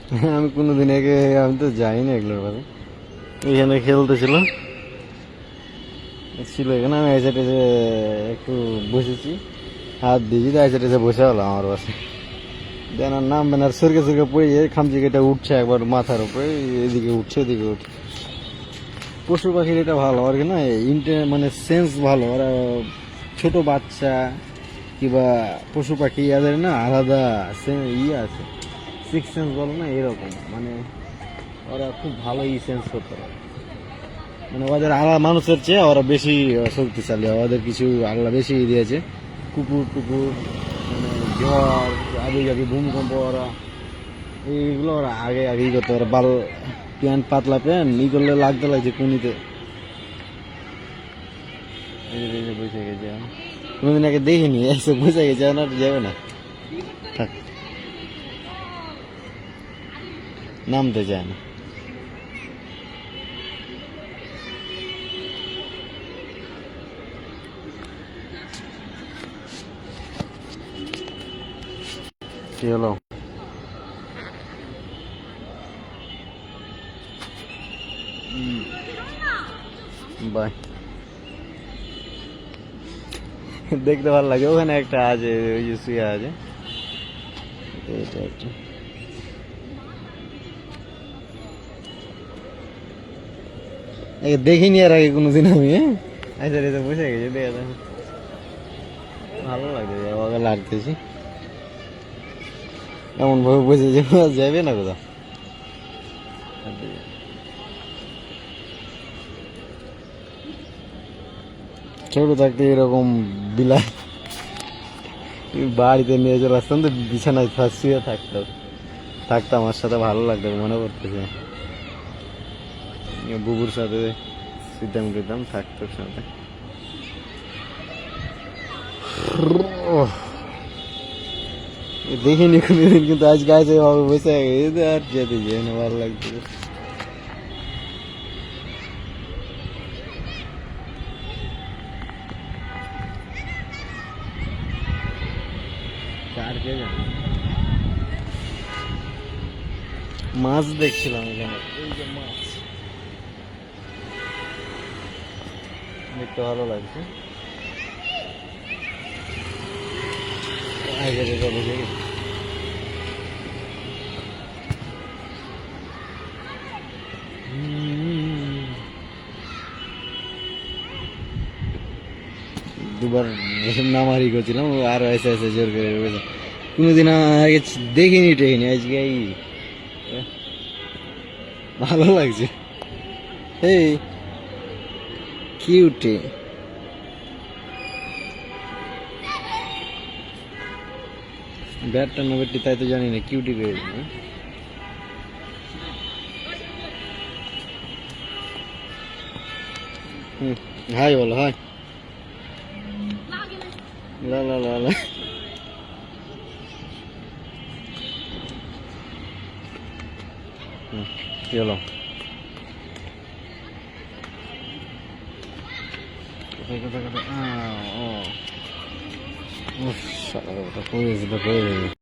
আমি কোনোদিন আগে আমি তো যাই না এগুলোর বাড়ি। এখানে খেলতেছিল ছিল এখানে, আমি আইসা টেসে একটু বসেছি, হাত দিয়েছি তো আইসা টেসে বসে হলো আমার পাশে। দেন আর নাম বেনার সরকে সরকে পড়ে খামচি কেটে উঠছে একবার মাথার উপরে, এদিকে উঠছে এদিকে উঠছে। পশু পাখির এটা ভালো আর কি না, মানে সেন্স ভালো। ওরা ছোট বাচ্চা কিংবা পশু পাখি এদের না আলাদা ইয়ে আছে, সিক্স সেন্স বলো না এরকম, মানে ওরা খুব ভালো সেন্স করতে পারে। মানে ওদের আলাদা মানুষের চেয়ে ওরা বেশি শক্তিশালী, ওদের কিছু আল্লাহ বেশি দিয়েছে। কুকুর টুকুর মানে ঝড় আগে আগে ভূমিকম্প, ওরা এইগুলো ওরা আগে আগেই করতে পারে। প্যান্ট পাতলা প্যান্ট ই করলে লাগছে কুনিতে। বসে গেছে কোনোদিন আগে দেখিনি, এসে বসে গেছে আর যাবে না, থাক নামতে চায় না। কি হলো? বাই। দেখতে ভালো লাগে, ওখানে একটা আছে ওই যে শুয়ে আছে, এটা একটা দেখিনি আর আগে কোনোদিন আমি। আচ্ছা রেতে বসে গেছি, দেখা যায় ভালো লাগে, ওকে লাগতেছি এমন ভাবে বসে যাবে না কোথাও। ছোট থাকতে এরকম বিলাই বাড়িতে নিয়ে চলে আসতাম তো, বিছানায় শুয়ে থাকতাম আমার সাথে, ভালো লাগতো, মনে করতেছে বুবুর সাথে সিদ্ধাম দিতাম থাকতো সাথে। দেখিনি কোনোদিন, কিন্তু আজকে আছে এভাবে বসে গেছে আর যেতে যাই না, ভালো লাগছে। মাছ দেখছিলাম এখানে, এই যে মাছ দেখতে ভালো লাগছে। দুবার নামারি করছিলাম, আরো এসে এসে জোর করে কোনোদিন আগে দেখিনি টেখিনি, আজকে ভালো লাগছে। এই কিউটে ব্যাটটা না ব্যাটটি তাই তো জানি না, কিউটি পেয়েছে না। হাই বলো, হাই লা লা লা লা। কি হলো? কথা কথা কথা, ও সারা কথা করে